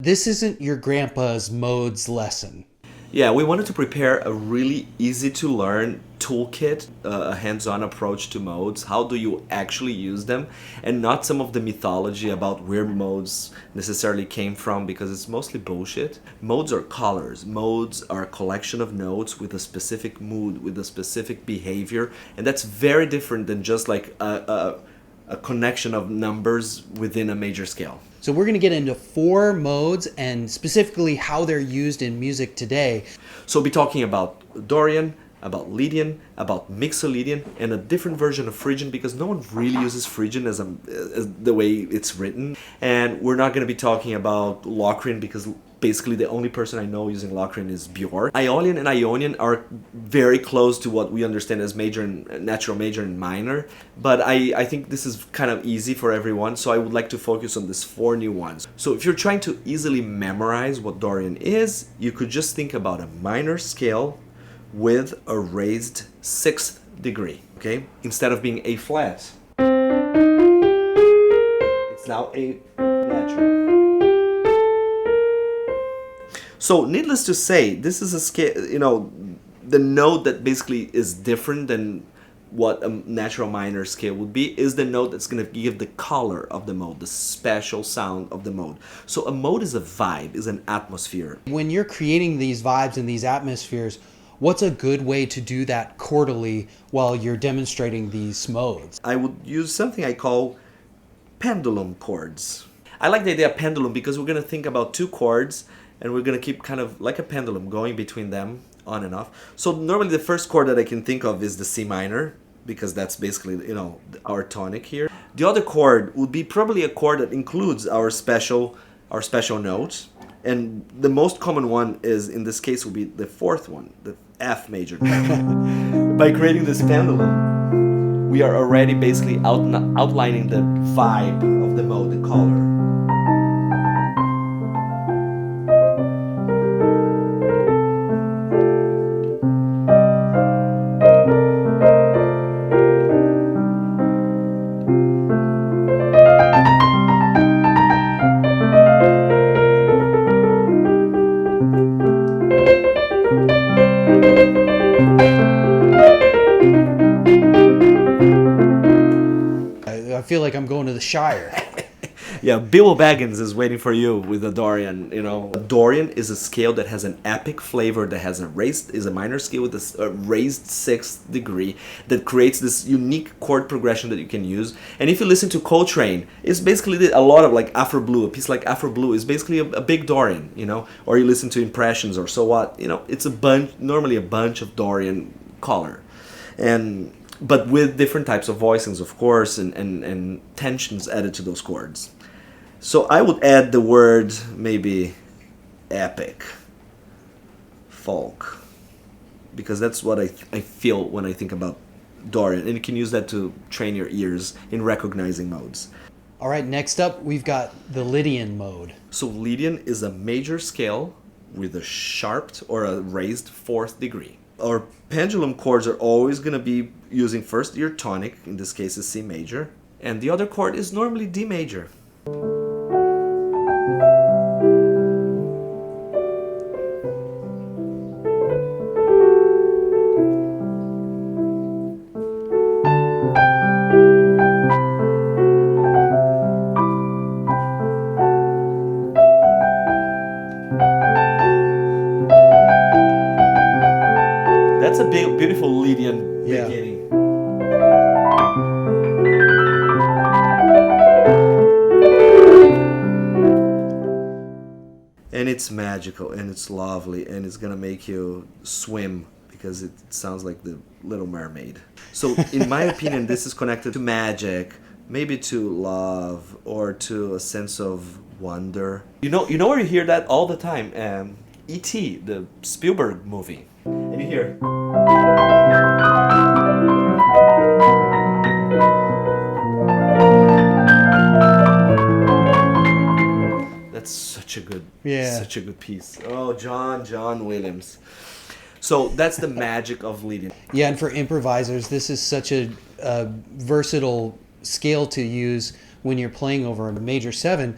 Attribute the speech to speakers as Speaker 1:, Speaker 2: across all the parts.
Speaker 1: This isn't your grandpa's modes lesson.
Speaker 2: Yeah, we wanted to prepare a really easy to learn toolkit, a hands-on approach to modes. How do you actually use them? And not some of the mythology about where modes necessarily came from, because it's mostly bullshit. Modes are colors. Modes are a collection of notes with a specific mood, with a specific behavior. And that's very different than just like a connection of numbers within a major scale.
Speaker 1: So we're going to get into 4 modes and specifically how they're used in music today.
Speaker 2: So we'll be talking about Dorian, about Lydian, about Mixolydian, and a different version of Phrygian, because no one really uses Phrygian as the way it's written. And we're not going to be talking about Locrian, because basically the only person I know using Locrian is Björk. Aeolian and Ionian are very close to what we understand as major and natural major and minor, but I think this is kind of easy for everyone, so I would like to focus on these 4 new ones. So if you're trying to easily memorize what Dorian is, you could just think about a minor scale with a raised 6th degree, okay? Instead of being A flat, it's now A natural. So needless to say, this is a scale, the note that basically is different than what a natural minor scale would be is the note that's going to give the color of the mode, the special sound of the mode. So a mode is a vibe, is an atmosphere.
Speaker 1: When you're creating these vibes and these atmospheres, what's a good way to do that chordally while you're demonstrating these modes?
Speaker 2: I would use something I call pendulum chords. I like the idea of pendulum because we're going to think about 2 chords and we're going to keep kind of like a pendulum going between them on and off. So normally the first chord that I can think of is the C minor, because that's basically, our tonic here. The other chord would be probably a chord that includes our special note. And the most common one is, in this case, will be the 4th one, the F major. By creating this pendulum, we are already basically outlining the vibe of the mode, the color.
Speaker 1: I feel like I'm going to the Shire.
Speaker 2: Yeah, Bilbo Baggins is waiting for you with the Dorian. Dorian is a scale that has an epic flavor, that has a minor scale with a raised 6th degree that creates this unique chord progression that you can use. And if you listen to Coltrane, it's basically a lot of like Afro Blue. A piece like Afro Blue is basically a big Dorian, Or you listen to Impressions or So What, it's normally a bunch of Dorian color. But with different types of voicings, of course, and tensions added to those chords. So I would add the word maybe epic, folk, because that's what I feel when I think about Dorian, and you can use that to train your ears in recognizing modes.
Speaker 1: All right, next up, we've got the Lydian mode.
Speaker 2: So Lydian is a major scale with a sharped or a raised 4th degree. Our pendulum chords are always going to be using first your tonic, in this case is C major, and the other chord is normally D major. That's a beautiful Lydian beginning. And it's magical, and it's lovely, and it's gonna make you swim because it sounds like the Little Mermaid. So in my opinion, this is connected to magic, maybe to love, or to a sense of wonder. You know where you hear that all the time? E.T., the Spielberg movie. And you hear... That's such a good piece. Oh, John Williams. So that's the magic of Lydian.
Speaker 1: Yeah, and for improvisers, this is such a versatile scale to use when you're playing over a major 7.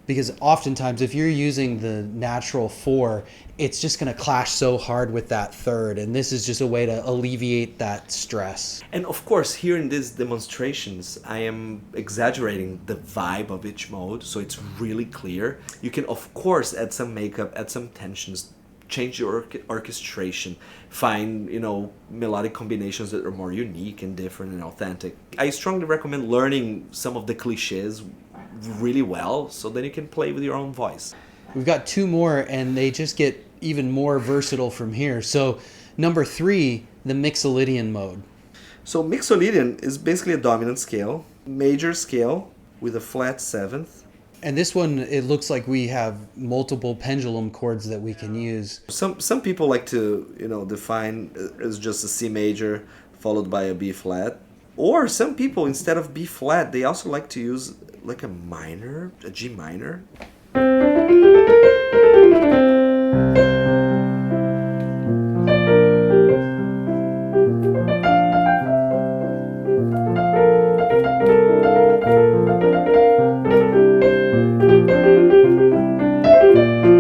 Speaker 1: because oftentimes if you're using the natural 4, it's just going to clash so hard with that third, and this is just a way to alleviate that stress.
Speaker 2: And of course, here in these demonstrations, I am exaggerating the vibe of each mode, so it's really clear. You can, of course, add some makeup, add some tensions, change your orchestration, find, melodic combinations that are more unique and different and authentic. I strongly recommend learning some of the cliches really well, so then you can play with your own voice.
Speaker 1: We've got 2 more, and they just get even more versatile from here. So number 3, the Mixolydian mode.
Speaker 2: So Mixolydian is basically a dominant scale, major scale with a flat 7th.
Speaker 1: And this one, it looks like we have multiple pendulum chords that we can use.
Speaker 2: Some people like to, define as just a C major followed by a B flat. Or some people, instead of B flat, they also like to use like a minor, a G minor.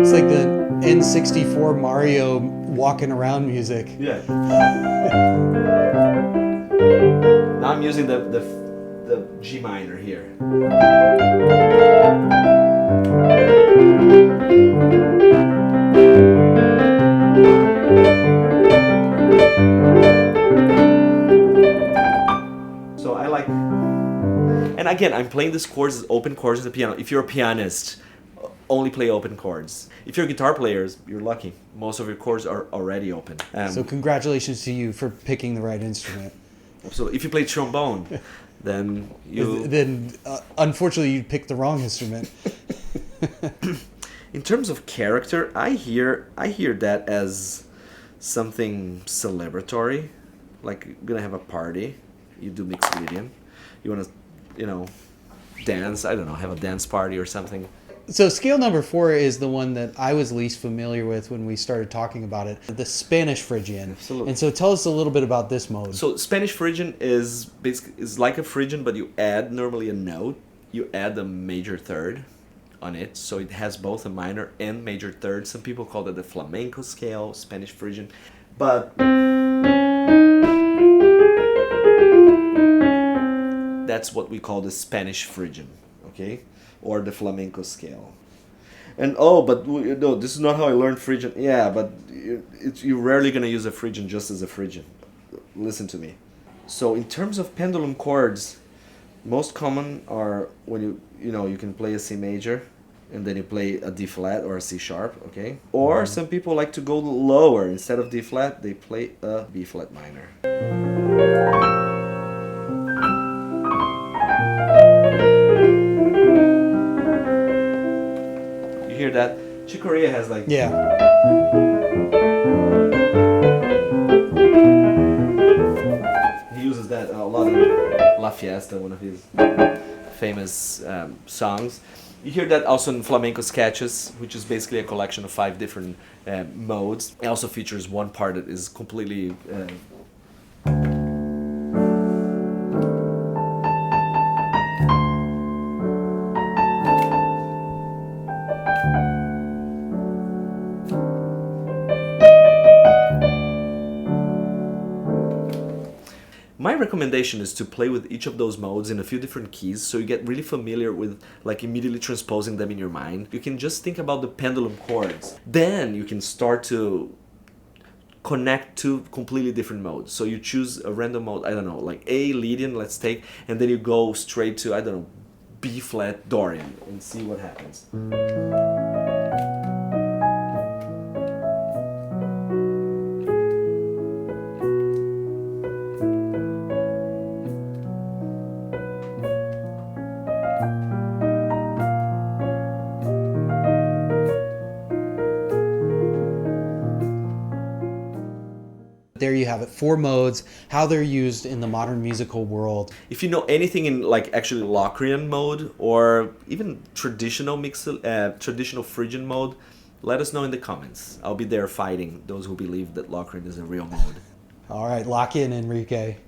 Speaker 1: It's like the N64 Mario walking around music.
Speaker 2: Yeah. Now I'm using the G minor here. So I like, and again, I'm playing these chords as open chords on the piano. If you're a pianist, only play open chords. If you're guitar players, you're lucky. Most of your chords are already open.
Speaker 1: So congratulations to you for picking the right instrument.
Speaker 2: So if you play trombone, then
Speaker 1: unfortunately you picked the wrong instrument.
Speaker 2: In terms of character, I hear that as something celebratory. Like you're gonna have a party, you do Mixolydian. You wanna, dance. I don't know, have a dance party or something.
Speaker 1: So scale number 4 is the one that I was least familiar with when we started talking about it, the Spanish Phrygian.
Speaker 2: Absolutely.
Speaker 1: And so tell us a little bit about this mode.
Speaker 2: So Spanish Phrygian is like a Phrygian, but you add normally a note. You add a major third on it, so it has both a minor and major third. Some people call it the Flamenco scale, Spanish Phrygian, but that's what we call the Spanish Phrygian, okay? Or the flamenco scale. And this is not how I learned Phrygian. Yeah, but you're rarely going to use a Phrygian just as a Phrygian. Listen to me. So in terms of pendulum chords, most common are when you can play a C major and then you play a D flat or a C sharp, okay? Or some people like to go lower. Instead of D flat, they play a B flat minor. Hear that? Chick Corea has like...
Speaker 1: Yeah.
Speaker 2: He uses that a lot in La Fiesta, one of his famous songs. You hear that also in Flamenco Sketches, which is basically a collection of 5 different modes. It also features one part that is completely... My recommendation is to play with each of those modes in a few different keys, so you get really familiar with like immediately transposing them in your mind. You can just think about the pendulum chords. Then you can start to connect to completely different modes. So you choose a random mode, I don't know, like A, Lydian, let's take, and then you go straight to, I don't know, B flat, Dorian, and see what happens.
Speaker 1: There you have it, 4 modes, how they're used in the modern musical world.
Speaker 2: If you know anything in like actually Locrian mode or even traditional traditional Phrygian mode, let us know in the comments. I'll be there fighting those who believe that Locrian is a real mode.
Speaker 1: All right, lock in, Henrique.